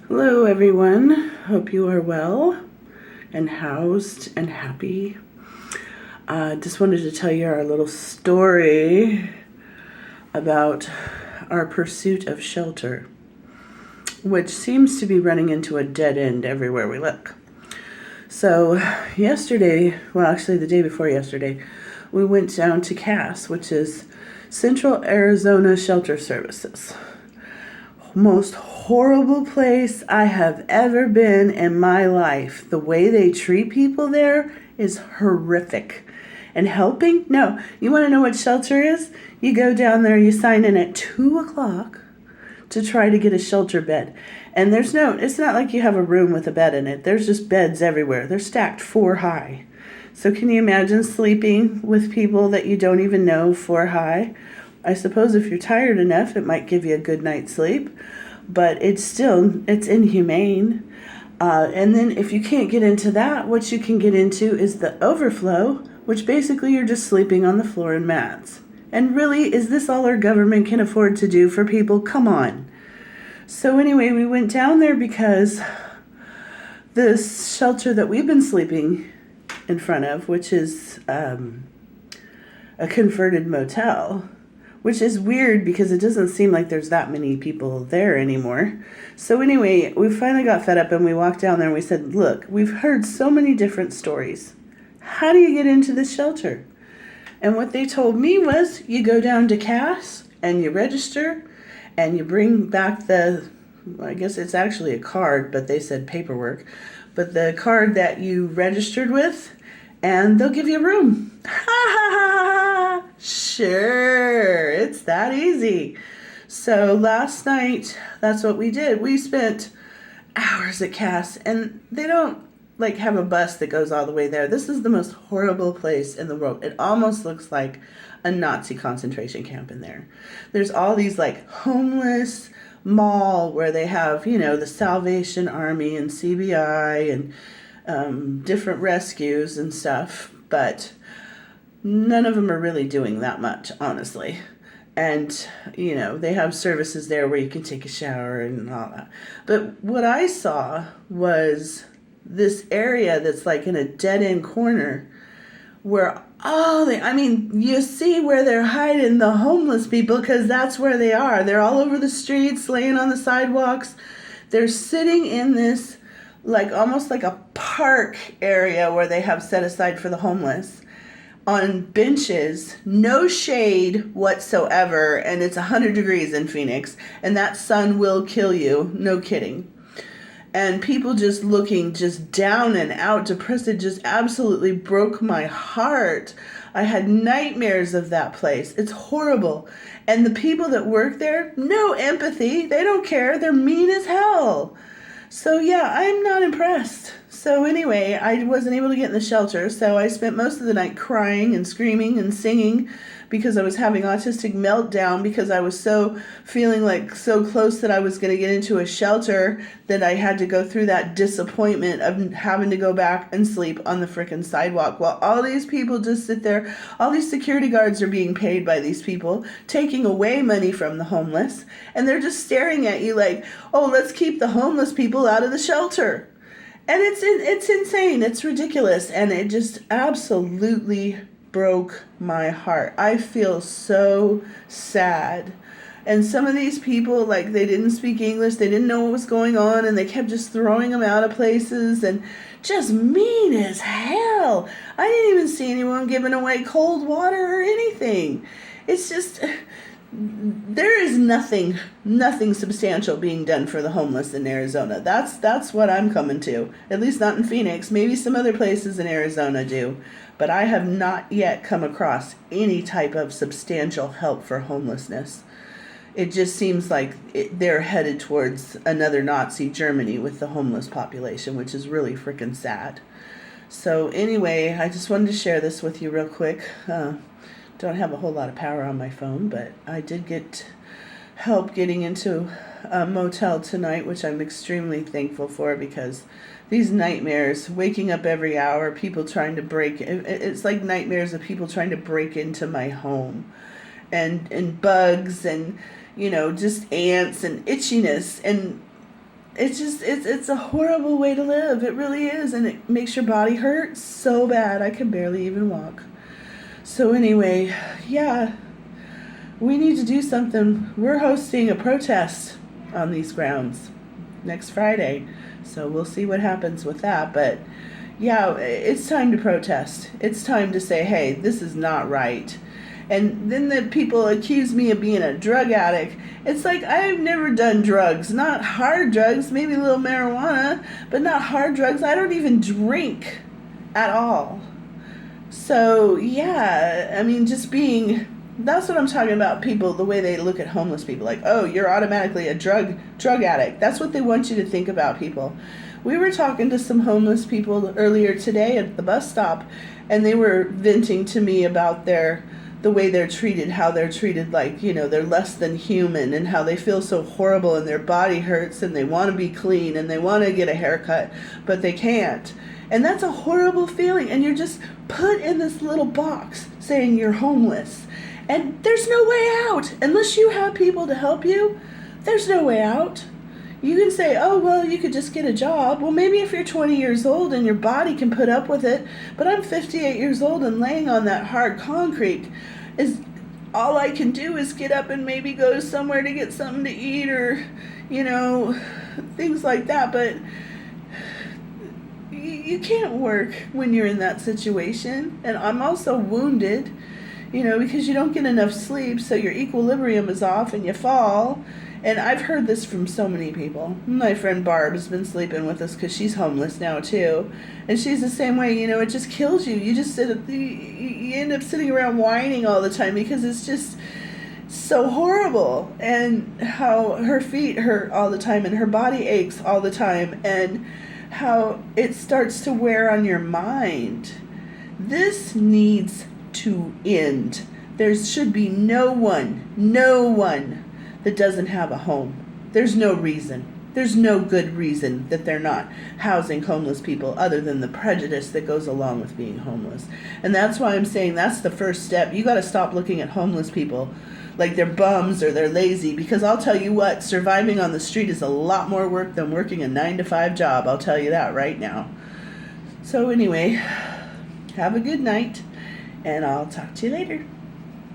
Hello, everyone. Hope you are well and housed and happy. Just wanted to tell you our little story about our pursuit of shelter, which seems to be running into a dead end everywhere we look. So, yesterday, well, actually, the day before yesterday, we went down to CASS, which is Central Arizona Shelter Services. Most horrible place I have ever been in my life. The way they treat people there is horrific. And helping? No. You want to know what shelter is? You go down there, you sign in at 2 o'clock to try to get a shelter bed. And it's not like you have a room with a bed in it. There's just beds everywhere. They're stacked 4 high. So can you imagine sleeping with people that you don't even know 4 high? I suppose if you're tired enough, it might give you a good night's sleep, but it's inhumane. And then if you can't get into that, what you can get into is the overflow, which basically you're just sleeping on the floor in mats. And really, is this all our government can afford to do for people? Come on. So anyway, we went down there because this shelter that we've been sleeping in front of, which is a converted motel, which is weird because it doesn't seem like there's that many people there anymore. So anyway, we finally got fed up and we walked down there and we said, look, we've heard so many different stories. How do you get into this shelter? And what they told me was you go down to CASS and you register and you bring back I guess it's actually a card, but they said paperwork, but the card that you registered with, and they'll give you a room. Ha ha ha ha! Sure, it's that easy. So last night, that's what we did. We spent hours at CASS, and they don't have a bus that goes all the way there. This is the most horrible place in the world. It almost looks like a Nazi concentration camp in there. There's all these homeless mall where they have, the Salvation Army and CBI and different rescues and stuff, but none of them are really doing that much, honestly. And, they have services there where you can take a shower and all that. But what I saw was this area that's in a dead-end corner where you see where they're hiding the homeless people, because that's where they are. They're all over the streets, laying on the sidewalks. They're sitting in this almost like a park area where they have set aside for the homeless, on benches, no shade whatsoever, and it's 100 degrees in Phoenix, and that sun will kill you, no kidding. And people just looking just down and out, depressed. It just absolutely broke my heart. I had nightmares of that place. It's horrible. And the people that work there, no empathy. They don't care. They're mean as hell. So yeah, I'm not impressed. So anyway, I wasn't able to get in the shelter, so I spent most of the night crying and screaming and singing because I was having autistic meltdown, because I was feeling so close that I was going to get into a shelter that I had to go through that disappointment of having to go back and sleep on the frickin' sidewalk while all these people just sit there. All these security guards are being paid by these people, taking away money from the homeless, and they're just staring at you oh, let's keep the homeless people out of the shelter. And it's insane. It's ridiculous. And it just absolutely broke my heart. I feel so sad. And some of these people, they didn't speak English. They didn't know what was going on. And they kept just throwing them out of places. And just mean as hell. I didn't even see anyone giving away cold water or anything. It's just... there is nothing substantial being done for the homeless in Arizona. That's what I'm coming to. At least not in Phoenix. Maybe some other places in Arizona do. But I have not yet come across any type of substantial help for homelessness. It just seems like they're headed towards another Nazi Germany with the homeless population, which is really freaking sad. So anyway, I just wanted to share this with you real quick. Don't have a whole lot of power on my phone, but I did get help getting into a motel tonight, which I'm extremely thankful for, because these nightmares, waking up every hour, people trying to it's like nightmares of people trying to break into my home, and bugs and, just ants and itchiness. And it's a horrible way to live. It really is, and it makes your body hurt so bad. I can barely even walk. So anyway, yeah, we need to do something. We're hosting a protest on these grounds next Friday, so we'll see what happens with that. But yeah, it's time to protest. It's time to say, hey, this is not right. And then the people accuse me of being a drug addict. It's like, I've never done drugs, not hard drugs, maybe a little marijuana, but not hard drugs. I don't even drink at all. So yeah, I mean, that's what I'm talking about. People, the way they look at homeless people, like, oh, you're automatically a drug addict. That's what they want you to think about people. We were talking to some homeless people earlier today at the bus stop, and they were venting to me about the way they're treated, how they're treated like, they're less than human, and how they feel so horrible and their body hurts and they want to be clean and they want to get a haircut, but they can't. And that's a horrible feeling, and you're just put in this little box saying you're homeless. And there's no way out. Unless you have people to help you, there's no way out. You can say, oh, well, you could just get a job. Well, maybe if you're 20 years old and your body can put up with it, but I'm 58 years old and laying on that hard concrete is all I can do is get up and maybe go somewhere to get something to eat or, things like that. But you can't work when you're in that situation. And I'm also wounded, because you don't get enough sleep, so your equilibrium is off and you fall. And I've heard this from so many people. My friend Barb has been sleeping with us because she's homeless now too. And she's the same way, it just kills you. You just you end up sitting around whining all the time because it's just so horrible. And how her feet hurt all the time and her body aches all the time. And how it starts to wear on your mind. This needs to end. There should be no one that doesn't have a home. There's no reason. There's no good reason that they're not housing homeless people other than the prejudice that goes along with being homeless. And that's why I'm saying that's the first step. You got to stop looking at homeless people like they're bums or they're lazy, because I'll tell you what, surviving on the street is a lot more work than working a 9-to-5 job. I'll tell you that right now. So anyway, have a good night, and I'll talk to you later.